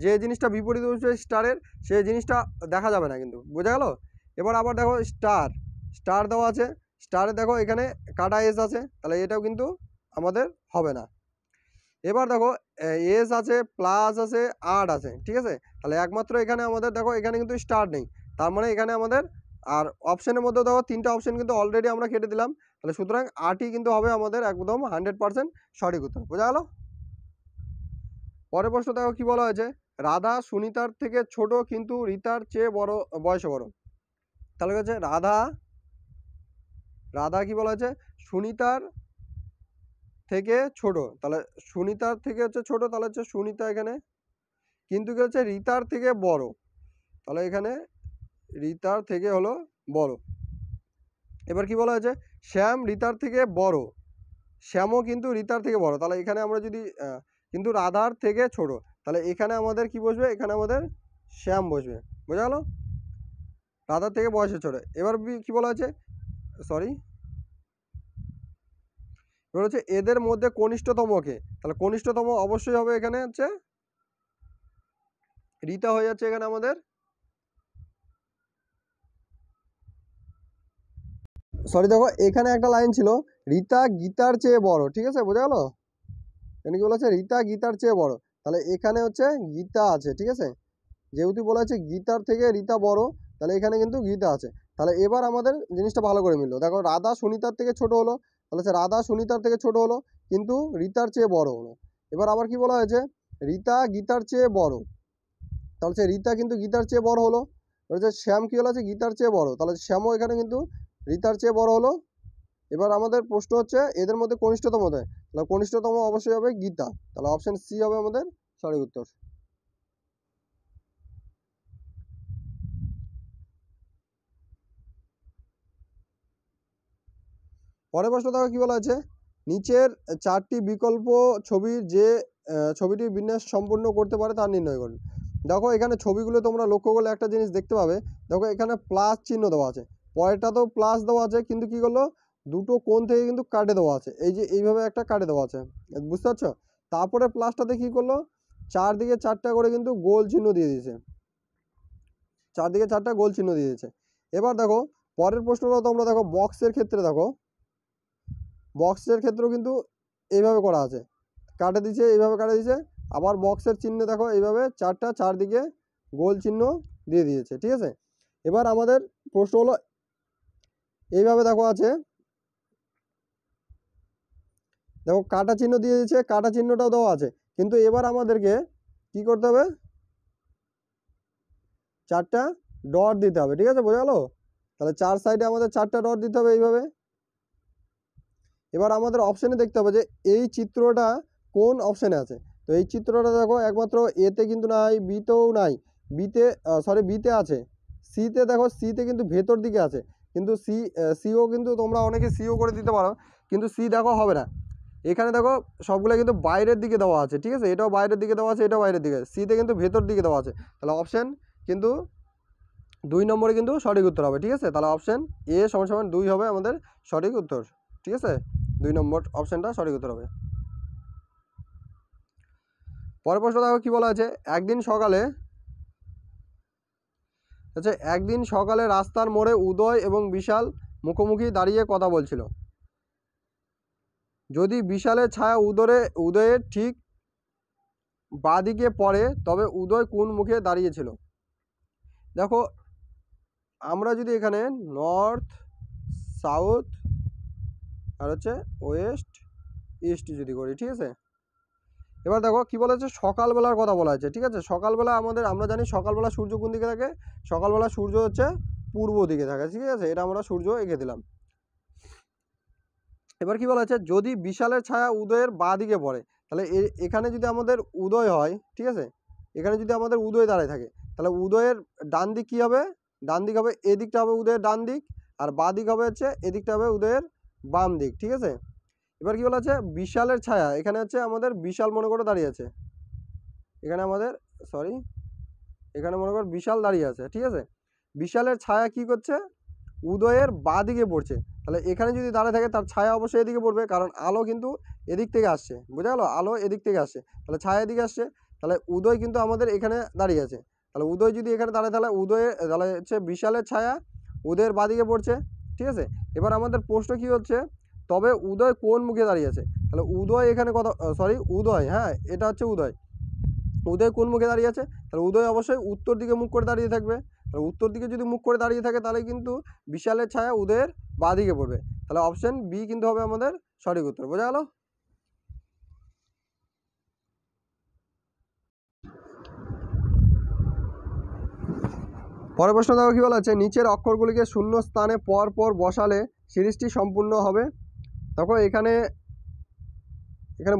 যে জিনিসটা বিপরীতে বসবে স্টারের, সেই জিনিসটা দেখা যাবে না, কিন্তু বোঝা গেল। এবার আবার দেখো স্টার দেওয়া আছে, স্টারে দেখো এখানে কাটা এস আছে, তাহলে এটাও কিন্তু আমাদের হবে না। এবার দেখো এস আছে, প্লাস আছে, আট আছে, ঠিক আছে। তাহলে একমাত্র এখানে আমাদের দেখো এখানে কিন্তু স্টার নেই, তার মানে এখানে আমাদের, আর অপশনের মধ্যে দেখো তিনটা অপশন কিন্তু অলরেডি আমরা কেটে দিলাম, তাহলে সুতরাং আটই কিন্তু হবে আমাদের একদম 100% সঠিক উত্তর। বোঝা গেল। পরের প্রশ্ন দেখো কি বলা হয়েছে, রাধা সুনিতার থেকে ছোট কিন্তু রিতার চেয়ে বড়, বয়সে বড়। তাহলে হচ্ছে রাধা কি বলা হয়েছে, সুনিতার থেকে ছোট, তাহলে সুনিতার থেকে হচ্ছে ছোট, তাহলে হচ্ছে সুনিতা এখানে, কিন্তু কি হচ্ছে রিতার থেকে বড়, তাহলে এখানে রিতার থেকে হলো বড়। এবার কি বলা হয়েছে, শ্যাম রিতার থেকে বড়, শ্যামও কিন্তু রিতার থেকে বড়, তাহলে এখানে আমরা যদি কিন্তু রাধার থেকে ছোট, তাহলে এখানে আমাদের কি বসবে, এখানে আমাদের শ্যাম বসবে। বোঝা গেল, রাধার থেকে বয়সে ছোট। এবার কি বলা হয়েছে, সরি, এবার হচ্ছে এদের মধ্যে কনিষ্ঠতম কে, তাহলে কনিষ্ঠতম অবশ্যই হবে এখানে হচ্ছে রিতা হয়ে যাচ্ছে এখানে আমাদের, সরি দেখো এখানে একটা লাইন ছিল, রিতা গীতার চেয়ে বড়, ঠিক আছে, বোঝা গেল। এখানে কি বলা আছে, রিতা গীতার চেয়ে বড়, তাহলে এখানে হচ্ছে গীতা আছে, ঠিক আছে, যেহেতু বলা আছে গীতার থেকে রিতা বড়, তাহলে এখানে কিন্তু গীতা আছে। তাহলে এবার আমাদের জিনিসটা ভালো করে মিললো, দেখো রাধা সুনিতার থেকে ছোট হলো, তাহলে সে রাধা সুনিতার থেকে ছোট হলো কিন্তু রিতার চেয়ে বড় হলো। এবার আবার কি বলা হয়েছে, রিতা গীতার চেয়ে বড়, তাহলে সে রিতা কিন্তু গীতার চেয়ে বড় হলো। হচ্ছে শ্যাম কি হলো, আছে গীতার চেয়ে বড়, তাহলে শ্যামও এখানে কিন্তু রিতার চেয়ে বড় হলো। এবার আমাদের প্রশ্ন হচ্ছে এদের মধ্যে কনিষ্ঠতম কোথায়, তাহলে কনিষ্ঠতম অবশ্যই হবে গীতা, তাহলে অপশন সি হবে আমাদের সঠিক উত্তর। পরের প্রশ্ন দেখো কি বলা আছে, নিচের চারটি বিকল্প ছবির যে ছবিটির বিন্যাস সম্পূর্ণ করতে পারে তা নির্ণয় করুন। দেখো এখানে ছবিগুলো তোমরা লক্ষ্য করলে একটা জিনিস দেখতে পাবে, দেখো এখানে প্লাস চিহ্ন দেওয়া আছে, পরেরটা তো প্লাস দেওয়া আছে, কিন্তু কি করলো, দুটো কোণ থেকে কিন্তু কাটে দেওয়া আছে, এই যে এইভাবে একটা কাটে দেওয়া আছে, বুঝতে পারছো। তারপরে প্লাসটাতে কি করলো, চারদিকে চারটা করে কিন্তু গোল চিহ্ন দিয়ে দিয়েছে, চারদিকে চারটা গোল চিহ্ন দিয়ে দিয়েছে। এবার দেখো পরের প্রশ্নটা তোমরা দেখো বক্সের ক্ষেত্রে দেখো, বক্সের ক্ষেত্রেও কিন্তু এইভাবে করা আছে, কাটে দিছে এইভাবে কাটে দিছে, আবার বক্সের চিহ্নে দেখো এইভাবে চারটা চারদিকে গোল চিহ্ন দিয়ে দিয়েছে, ঠিক আছে। এবার আমাদের প্রশ্ন হলো এইভাবে দেখো আছে, দেখো কাটা চিহ্ন দিয়ে দিয়েছে, কাটা চিহ্নটাও দেওয়া আছে, কিন্তু এবার আমাদেরকে কি করতে হবে, চারটা ডট দিতে হবে, ঠিক আছে, বোঝা গেল। তাহলে চার সাইডে আমাদের চারটা ডট দিতে হবে এইভাবে। এবার আমাদের অপশানে দেখতে হবে যে এই চিত্রটা কোন অপশানে আছে। তো এই চিত্রটা দেখো একমাত্র এতে কিন্তু নাই, বিতেও নাই, বিতে আছে, সিতে দেখো, সিতে কিন্তু ভেতর দিকে আছে, কিন্তু সিও কিন্তু তোমরা অনেকে সিও করে দিতে পারো, কিন্তু সি দেখো হবে না। এখানে দেখো সবগুলো কিন্তু বাইরের দিকে দেওয়া আছে, ঠিক আছে, এটাও বাইরের দিকে দেওয়া আছে, এটাও বাইরের দিকে, সিতে কিন্তু ভেতর দিকে দেওয়া আছে। তাহলে অপশান কিন্তু 2 নম্বরে কিন্তু সঠিক উত্তর হবে, ঠিক আছে। তাহলে অপশান এ সমান 2 হবে আমাদের সঠিক উত্তর, ঠিক আছে, 2 নম্বর অপশানটা সঠিক উত্তর হবে। পরের প্রশ্ন দেখো কি বলা আছে, একদিন সকালে রাস্তার মোড়ে উদয় এবং বিশাল মুখোমুখি দাঁড়িয়ে কথা বলছিল। যদি বিশালের ছায়া উদয়ের ঠিক বাঁদিকে পড়ে তবে উদয় কোন মুখে দাঁড়িয়েছিল। দেখো আমরা যদি এখানে নর্থ, সাউথ আর হচ্ছে ওয়েস্ট, ইস্ট যদি করি, ঠিক আছে। এবার দেখো কি বলা হচ্ছে, সকালবেলার কথা বলা হয়েছে, ঠিক আছে। সকালবেলা আমরা জানি সকালবেলা সূর্য কোন দিকে থাকে, সকালবেলা সূর্য হচ্ছে পূর্ব দিকে থাকে, ঠিক আছে, এটা আমরা সূর্য এঁকে দিলাম। এবার কি বলা হচ্ছে, যদি বিশালের ছায়া উদয়ের বাঁ দিকে পড়ে, তাহলে এখানে যদি আমাদের উদয় হয়, ঠিক আছে, এখানে যদি আমাদের উদয় দাঁড়ায় থাকে, তাহলে উদয়ের ডান দিক কী হবে, ডান দিক হবে, এদিকটা হবে উদয়ের ডান দিক, আর বাঁ দিক হবে হচ্ছে এদিকটা হবে উদয়ের বাম দিক, ঠিক আছে। এবার কি বলা আছে, বিশালের ছায়া এখানে হচ্ছে আমাদের বিশাল মনে করে দাঁড়িয়ে আছে, এখানে মনে করো বিশাল দাঁড়িয়ে আছে, ঠিক আছে। বিশালের ছায়া কি করছে, উদয়ের বাঁ দিকে পড়ছে, তাহলে এখানে যদি দাঁড়িয়ে থাকে তার ছায়া অবশ্যই এদিকে পড়বে, কারণ আলো কিন্তু এদিক থেকে আসছে, বোঝা গেল, আলো এদিক থেকে আসছে, তাহলে ছায়া এদিকে আসছে, তাহলে উদয় কিন্তু আমাদের এখানে দাঁড়িয়ে আছে, তাহলে উদয় যদি এখানে দাঁড়ায় তাহলে হচ্ছে বিশালের ছায়া উদয়ের বাঁ দিকে পড়ছে, ঠিক আছে। এবার আমাদের প্রশ্ন কি হচ্ছে, তবে উদয় কোন মুখে দাঁড়িয়ে আছে, তাহলে উদয় এখানে উদয়, হ্যাঁ এটা হচ্ছে উদয়, উদয় কোন মুখে দাঁড়িয়ে আছে, তাহলে উদয় অবশ্যই উত্তর দিকে মুখ করে দাঁড়িয়ে থাকবে, তাহলে উত্তর দিকে যদি মুখ করে দাঁড়িয়ে থাকে তাহলে কিন্তু বিশালের ছায়া উদয়ের বাঁ দিকে পড়বে, তাহলে অপশন বি কিন্তু হবে আমাদের সঠিক উত্তর, বোঝা গেল। পরের প্রশ্ন দেখো কি বলা আছে, নিচের অক্ষরগুলিকে শূন্য স্থানে পর পর বসালে সিরিজটি সম্পূর্ণ হবে। দেখো এখানে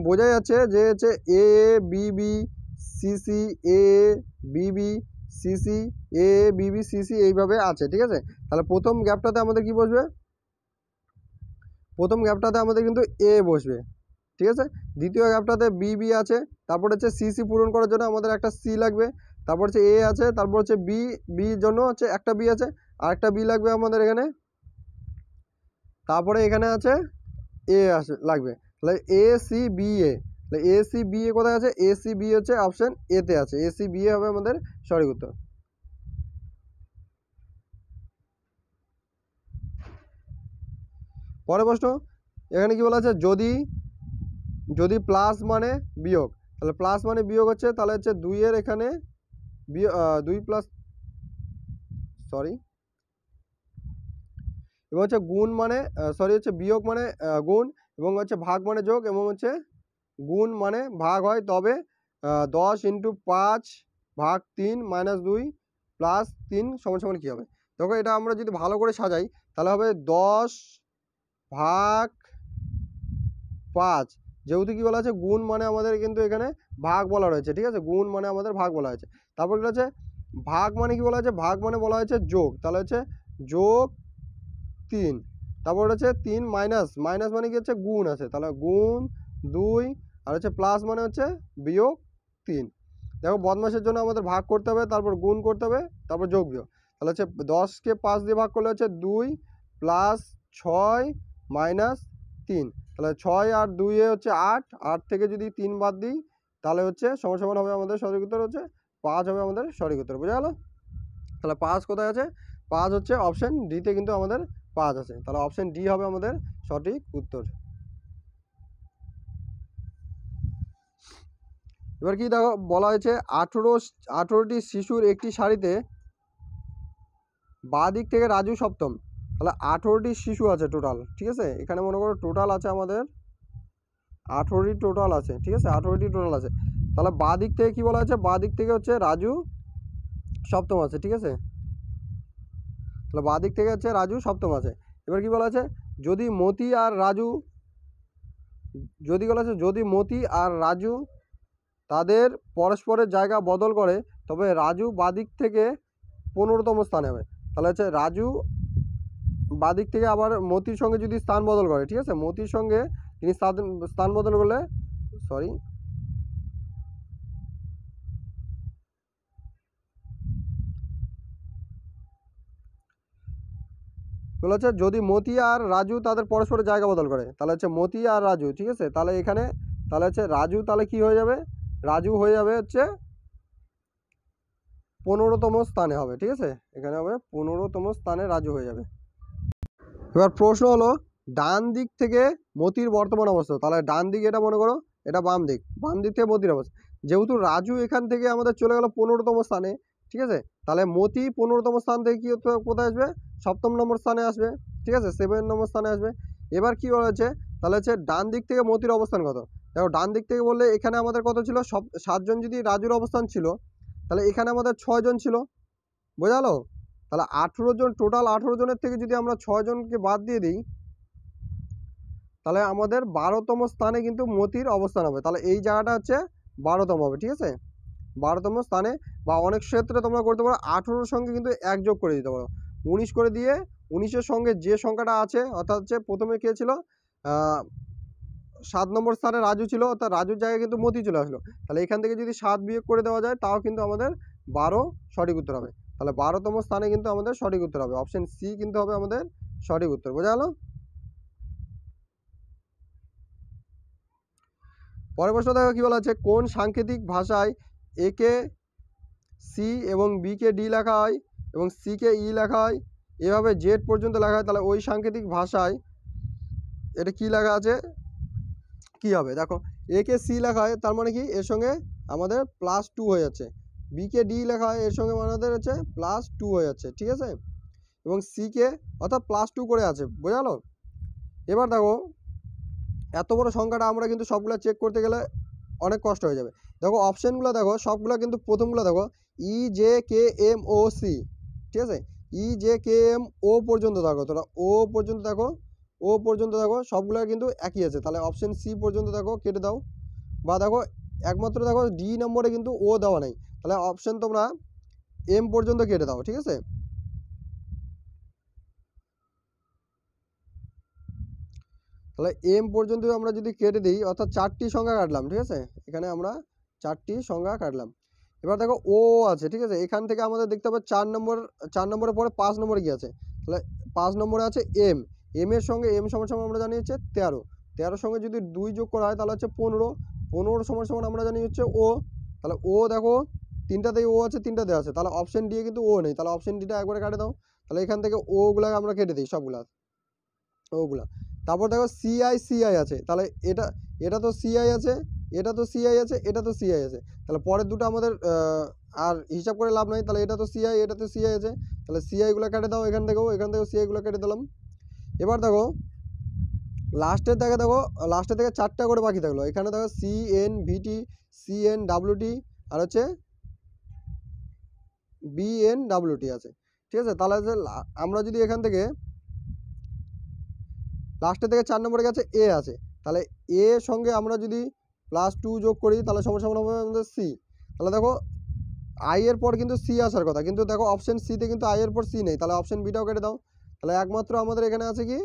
বোঝা যাচ্ছে যে হচ্ছে A B B C C, A B B C C, A B B C C এইভাবে আছে, ঠিক আছে। তাহলে প্রথম গ্যাপটাতে আমাদের কি বসবে, প্রথম গ্যাপটাতে আমাদের কিন্তু এ বসবে, ঠিক আছে। দ্বিতীয় গ্যাপটাতে বি বি আছে, তারপর হচ্ছে সি সি পূরণ করার জন্য আমাদের একটা সি লাগবে, তারপর হচ্ছে এ আছে, তারপর হচ্ছে বির জন্য হচ্ছে একটা বি আছে, আর একটা বি লাগবে আমাদের এখানে, তারপরে এখানে আছে এ লাগবে, তাহলে এ সি বি এ, তাহলে এ সি বি এ কোথায় আছে, এ সি বি হচ্ছে অপশন এতে আছে, এ সি বি এ হবে আমাদের সঠিক উত্তর। পরের প্রশ্ন এখানে কি বলা আছে, যদি প্লাস মানে বিয়োগ, তাহলে প্লাস মানে বিয়োগ হচ্ছে, তাহলে হচ্ছে 2 এর এখানে 2 প্লাস এবং হচ্ছে গুণ মানে হচ্ছে বিয়োগ মানে গুণ, এবং হচ্ছে ভাগ মানে যোগ, এবং হচ্ছে গুণ মানে ভাগ হয়, তবে 10 × 5 ভাগ 3 - 2 প্লাস 3 = কী হবে। দেখো এটা আমরা যদি ভালো করে সাজাই তাহলে হবে 10 ভাগ 5, যেহেতু কি বলা আছে গুণ মানে আমাদের কিন্তু এখানে ভাগ বলা রয়েছে, ঠিক আছে, গুণ মানে আমাদের ভাগ বলা হয়েছে, তারপর কি হচ্ছে ভাগ মানে কি বলা হয়েছে, ভাগ মানে বলা হয়েছে যোগ, তাহলে হচ্ছে যোগ 3, তারপর হচ্ছে 3 মাইনাস মানে কি হচ্ছে গুণ আছে, তাহলে গুণ 2, আর হচ্ছে প্লাস মানে হচ্ছে বিয়োগ 3। দেখো বদমাশের জন্য আমাদের ভাগ করতে হবে, তারপর গুণ করতে হবে, তারপর যোগ বিয়োগ, তাহলে হচ্ছে 10কে 5 দিয়ে ভাগ করলে হচ্ছে 2 প্লাস 6 মাইনাস 3, তাহলে 6 আর 2 এ হচ্ছে 8, 8 থেকে যদি 3 বাদ দিই তাহলে হচ্ছে সমান হবে আমাদের সঠিক উত্তর হচ্ছে 5 হবে আমাদের সঠিক উত্তর, বোঝা গেল। তাহলে 5 কোথায় আছে, 5 হচ্ছে অপশন ডিতে কিন্তু আমাদের 5 আছে, তাহলে অপশন ডি হবে আমাদের সঠিক উত্তর। এবার কি দেখো বলা হয়েছে 18টি শিশুর একটি সারিতে বাঁ দিক থেকে রাজু সপ্তম, তাহলে 18টি শিশু আছে টোটাল, ঠিক আছে। এখানে মনে করো টোটাল আছে আমাদের 18টি টোটাল আছে, ঠিক আছে, 18টি টোটাল আছে। তাহলে বাঁ দিক থেকে কি বলা হয়েছে, বাঁ দিক থেকে হচ্ছে রাজু সপ্তম আছে, ঠিক আছে। তাহলে বাঁ দিক থেকে হচ্ছে রাজু সপ্তম আছে। এবার কি বলা আছে, যদি মতি আর রাজু, যদি মতি আর রাজু তাদের পরস্পরের জায়গা বদল করে তবে রাজু বাঁ দিক থেকে 15তম স্থানে হবে। তাহলে হচ্ছে রাজু বাঁ দিক থেকে আবার মতির সঙ্গে যদি স্থান বদল করে, ঠিক আছে, মতির সঙ্গে তিনি স্থান বদল করলে বলা হচ্ছে যদি মতি আর রাজু তাদের পরস্পরের জায়গা বদল করে, তাহলে হচ্ছে মতি আর রাজু, ঠিক আছে, তাহলে এখানে তাহলে হচ্ছে রাজু তাহলে কি হয়ে যাবে, রাজু হয়ে যাবে হচ্ছে 15তম স্থানে হবে, ঠিক আছে, এখানে হবে 15তম স্থানে রাজু হয়ে যাবে। এবার প্রশ্ন হলো ডান দিক থেকে মতির বর্তমান অবস্থা, তাহলে ডান দিক এটা মনে করো এটা বাম দিক থেকে মতির অবস্থা, যেহেতু রাজু এখান থেকে আমাদের চলে গেল 15তম স্থানে, ঠিক আছে, তাহলে মতি 15তম স্থান থেকে কি কোথায় আসবে, 7ম নম্বর স্থানে আসবে, ঠিক আছে, 7 নম্বর স্থানে আসবে। এবার কি বলেছে, তাহলে হচ্ছে ডান দিক থেকে মতির অবস্থান কত, দেখো ডান দিক থেকে বললে এখানে আমাদের কত ছিল, 7 জন যদি রাজুর অবস্থান ছিল, তাহলে এখানে আমাদের 6 জন ছিল, বোঝা গেল। তাহলে 18 জন, টোটাল 18 জনের থেকে যদি আমরা 6 জনকে বাদ দিয়ে দিই, তাহলে আমাদের 12তম স্থানে কিন্তু মতির অবস্থান হবে, তাহলে এই জায়গাটা হচ্ছে 12তম হবে, ঠিক আছে, 12তম স্থানে। বা অনেক ক্ষেত্রে তোমরা করতে পারো 18-র সঙ্গে কিন্তু 1 যোগ করে দিতে পারো, 19 করে দিয়ে 19-এর সঙ্গে যে সংখ্যাটা আছে, অর্থাৎ হচ্ছে প্রথমে কে ছিল, 7 নম্বর স্থানে রাজু ছিল, অর্থাৎ রাজুর জায়গায় কিন্তু মতি চলে আসলো, তাহলে এখান থেকে যদি 7 বিয়োগ করে দেওয়া যায় তাও কিন্তু আমাদের 12 সঠিক উত্তর হবে। তাহলে 12তম স্থানে কিন্তু আমাদের সঠিক উত্তর হবে, অপশন সি কিন্তু হবে আমাদের সঠিক উত্তর, বোঝা গেল। পরের প্রশ্ন দেখো কি বলা আছে, কোন সাংকেতিক ভাষায় এ কে সি এবং বি কে ডি লেখা হয় এবং সি কে ই লেখা হয়, এভাবে জেড পর্যন্ত লেখা হয়, তাহলে ওই সাংকেতিক ভাষায় এটা কি লেখা আছে, কি হবে, দেখো এ কে সি লেখা হয় তার মানে কি এর সঙ্গে আমাদের +2 হয়ে যাচ্ছে, বি কে ডি লেখা হয় এর সঙ্গে আমাদের হচ্ছে +2 হয়ে যাচ্ছে, ঠিক আছে, এবং সি কে অর্থাৎ +2 করে আছে, বোঝা গেল। এবার দেখো এত বড় সংখ্যাটা আমরা কিন্তু সবগুলো চেক করতে গেলে অনেক কষ্ট হয়ে যাবে। দেখো অপশানগুলো দেখো সবগুলো কিন্তু প্রথমগুলো দেখো E J K M O C, ঠিক আছে, ই জে কে এম ও পর্যন্ত দেখো, তোরা ও পর্যন্ত দেখো, ও পর্যন্ত দেখো সবগুলো কিন্তু একই আছে, তাহলে অপশান সি পর্যন্ত দেখো কেটে দাও। বা দেখো একমাত্র দেখো ডি নম্বরে কিন্তু ও দেওয়া নেই, তাহলে অপশান তোমরা এম পর্যন্ত কেটে দাও, ঠিক আছে। তাহলে এম পর্যন্ত আমরা যদি কেটে দিই, অর্থাৎ 4টি সংখ্যা কাটলাম, ঠিক আছে, এখানে আমরা 4টি সংখ্যা কাটলাম। এবার দেখো ও আছে, ঠিক আছে, এখান থেকে আমাদের দেখতে হবে 4 নম্বরের পরে 5 নম্বরে কি আছে, তাহলে 5 নম্বরে আছে এম, এম এর সঙ্গে এম সমান সমান আমরা জানি হচ্ছে 13, 13 সঙ্গে যদি 2 যোগ করা হয় তাহলে হচ্ছে 15, 15 সমান সমান আমরা জানি হচ্ছে ও, তাহলে ও দেখো তিনটাতেই ও আছে, তিনটাতে আছে, তাহলে অপশন ডি কিন্তু ও নেই, তাহলে অপশন ডিটা একবারে কাটে দাও। তাহলে এখান থেকে ওগুলাকে আমরা কেটে দিই সবগুলা, ওগুলা। তারপর দেখো সিআই আছে, তাহলে এটা তো সিআই আছে, এটা তো সিআই আছে, এটা তো সিআই আছে, তাহলে পরের দুটো আমাদের আর হিসাব করে লাভ নাই, তাহলে এটা তো সিআই, এটা তো সিআই আছে, তাহলে সিআইগুলো কেটে দাও, এখান থেকেও সিআইগুলো কেটে দিলাম। এবার দেখো লাস্টের থেকে 4টা করে বাকি থাকলো, এখানে দেখো সিএন ভিটি, সিএন ডাব্লিউটি আর হচ্ছে বিএন ডাব্লিউটি আছে, ঠিক আছে। তাহলে আমরা যদি এখান থেকে লাস্টের থেকে 4 নম্বরে গেছে এ আছে, তাহলে এ সঙ্গে আমরা যদি +2 যোগ করি তাহলে সমান সমান হবে আমাদের সি। তাহলে দেখো আই এর পর কিন্তু সি আসার কথা, কিন্তু দেখো অপশন সিতে কিন্তু আই এর পর সি নেই, তাহলে অপশন বিটাও কেটে দাও। তাহলে একমাত্র আমাদের এখানে আছে কি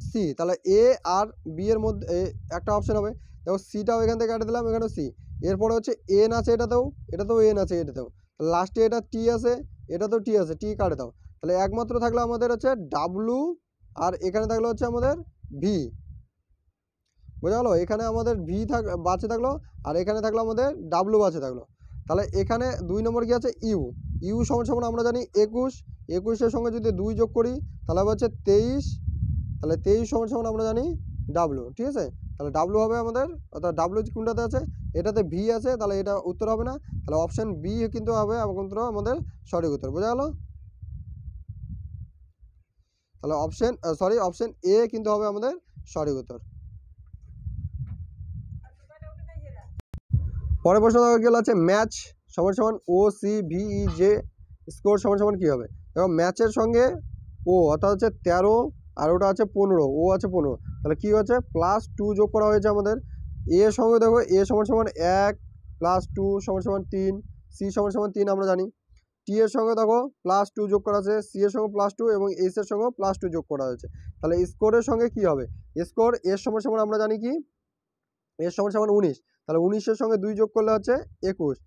সি, তাহলে এ আর বি এর মধ্যে একটা অপশন হবে, দেখো সিটাও এখান থেকে কেটে দিলাম, এখানেও সি, এরপরে হচ্ছে এন আছে, এটাতেও এন আছে, এটাতেও, লাস্টে এটা টি আছে, এটাতেও টি আছে, টি কাটে দাও। তাহলে একমাত্র থাকলো আমাদের হচ্ছে ডাব্লু, আর এখানে থাকলো হচ্ছে আমাদের ভি, বোঝা গেলো, এখানে আমাদের ভি বাঁচে থাকলো আর এখানে থাকলো আমাদের ডাব্লু বাঁচে থাকলো। তাহলে এখানে 2 নম্বর কি আছে ইউ, ইউ সমান সমান আমরা জানি 21, 21-এর সঙ্গে যদি 2 যোগ করি তাহলে হবে হচ্ছে 23, তাহলে 23 সমান সমান আমরা জানি ডাব্লু, ঠিক আছে। তাহলে ডাব্লু হবে আমাদের, অর্থাৎ ডাব্লু কোনটাতে আছে, এটাতে ভি আছে, তাহলে এটা উত্তর হবে না, তাহলে অপশান বি কিন্তু হবে আমাদের সঠিক উত্তর, বোঝা গেল। তাহলে অপশন এ কিন্তু হবে আমাদের সঠিক উত্তর। পরের প্রশ্ন গেল আছে ম্যাচ সমান সমান ও C V E J score সমান সমান কী হবে। দেখো ম্যাচের সঙ্গে ও অর্থাৎ হচ্ছে 13 আর ওটা আছে 15, ও আছে 15, তাহলে কী হচ্ছে +2 যোগ করা হয়েছে আমাদের। এর সঙ্গে দেখো এ সমান সমান 1 +2 সমান সমান 3, সি সমান সমান 3 আমরা জানি। টি এর সঙ্গে দেখো +2 যোগ করা আছে, সি এর সঙ্গে +2 এবং এস এর সঙ্গে +2 যোগ করা হয়েছে। তাহলে স্কোরের সঙ্গে কি হবে, স্কোর এর সমান সমান আমরা জানি কি এর সমান সমান 19, তাহলে 19-এর সঙ্গে 2 যোগ করলে হচ্ছে 21।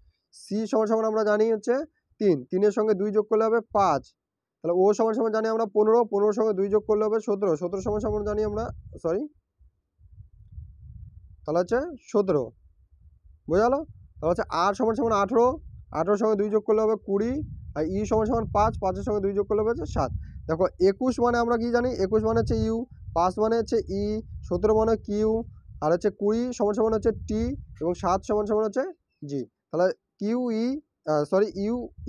সি সমান সমান আমরা জানি হচ্ছে 3, 3-এর সঙ্গে 2 যোগ করলে হবে 5, তাহলে ও সমান সমান জানি আমরা 15, 15-এর সঙ্গে 2 যোগ করলে হবে 17, 17 সমান সমান জানি আমরা তাহলে হচ্ছে 17, বোঝা গেল। তাহলে হচ্ছে আর সমান সমান 18, 18-এর সঙ্গে 2 যোগ করলে হবে 20, আর ই সমান সমান 5, 5-এর সঙ্গে 2 যোগ করলে হবে 7। দেখো 21 মানে আমরা কি জানি, 21 মানে হচ্ছে ইউ, 5 মানে হচ্ছে ই, 17 মানে কিউ, আর হচ্ছে 20 সমান সমান হচ্ছে টি, এবং 7 সমান সমান হচ্ছে জি। তাহলে ইউ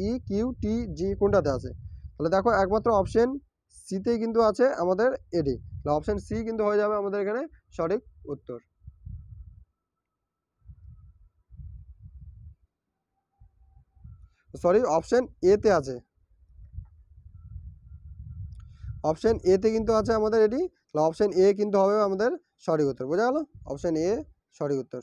ই কিউ টি জি কোনটাতে আছে, তাহলে দেখো একমাত্র অপশন সিতেই কিন্তু আছে আমাদের এডি, তাহলে অপশন সি কিন্তু হয়ে যাবে আমাদের এখানে সঠিক উত্তর। অপশন এতে আছে, অপশন এতে কিন্তু আছে আমাদের এটি, তাহলে অপশন এ কিন্তু হবে আমাদের সঠিক উত্তর, বোঝা গেল, অপশন এ সঠিক উত্তর।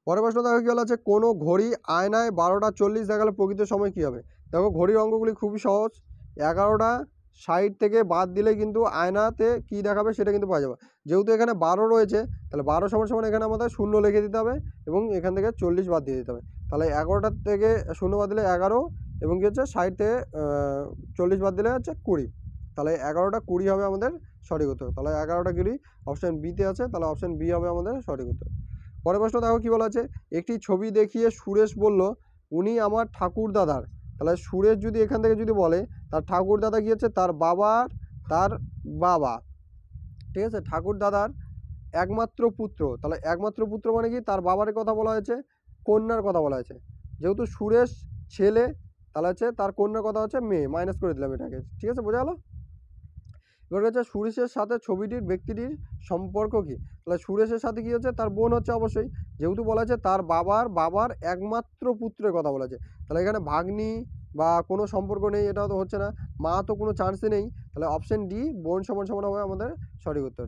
পরের প্রশ্ন দেখো কি বলা আছে, কোনো ঘড়ি আয়নায় 12টা 40 দেখালে প্রকৃত সময় কি হবে। দেখো ঘড়ির অঙ্কগুলি খুবই সহজ, 11টা 60 থেকে বাদ দিলে কিন্তু আয়নাতে কি দেখাবে সেটা কিন্তু পাওয়া যাবে। যেহেতু এখানে 12 রয়েছে, তাহলে 12 সমান সমান এখানে আমাদের 0 লিখে দিতে হবে এবং এখান থেকে 40 বাদ দিয়ে দিতে হবে। তাহলে 11টার থেকে 0 বাদ দিলে 11, এবং কি হচ্ছে 60 থেকে 40 বাদ দিলে হচ্ছে 20, তাহলে 11টা 20 হবে আমাদের সঠিক উত্তর। তাহলে 11টা 20 অপশান বিতে আছে, তাহলে অপশান বি হবে আমাদের সঠিক উত্তর। পরের প্রশ্ন দেখো কি বলা আছে, একটি ছবি দেখিয়ে সুরেশ বলল উনি আমার ঠাকুর দাদার, তাহলে সুরেশ যদি এখান থেকে যদি বলে তার ঠাকুর দাদা কি হচ্ছে তার বাবা, ঠিক আছে, ঠাকুর দাদার একমাত্র পুত্র, তাহলে একমাত্র পুত্র মানে কি তার বাবার কথা বলা হয়েছে, কন্যার কথা বলা হয়েছে। যেহেতু সুরেশ ছেলে, তাহলে হচ্ছে তার কন্যার কথা হচ্ছে মেয়ে, মাইনাস করে দিলাম এটাকে, ঠিক আছে, বোঝা গেল। এবার হচ্ছে সুরেশের সাথে ছবিটির ব্যক্তিটির সম্পর্ক কি, তাহলে সুরেশের সাথে কি হচ্ছে তার বোন হচ্ছে অবশ্যই, যেহেতু বলা আছে তার বাবার একমাত্র পুত্রের কথা বলা আছে, তাহলে এখানে ভাগ্নি বা কোনো সম্পর্ক নেই, এটা তো হচ্ছে না, মা তো কোনো চান্সই নেই, তাহলে অপশন ডি বোন সমান সমান হবে আমাদের সঠিক উত্তর।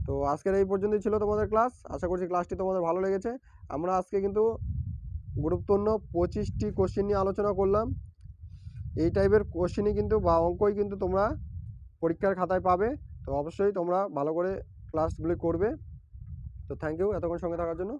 তো আজকের এই পর্যন্তই ছিল তোমাদের ক্লাস, আশা করছি ক্লাসটি তোমাদের ভালো লেগেছে। আমরা আজকে কিন্তু গুরুত্বপূর্ণ 25টি কোশ্চেন নিয়ে আলোচনা করলাম। এই টাইপের কোশ্চেনই কিন্তু বা অঙ্কই কিন্তু তোমরা পরীক্ষার খাতায় পাবে, তো অবশ্যই তোমরা ভালো করে ক্লাসগুলি করবে। তো থ্যাংক ইউ এতক্ষণ সঙ্গে থাকার জন্য।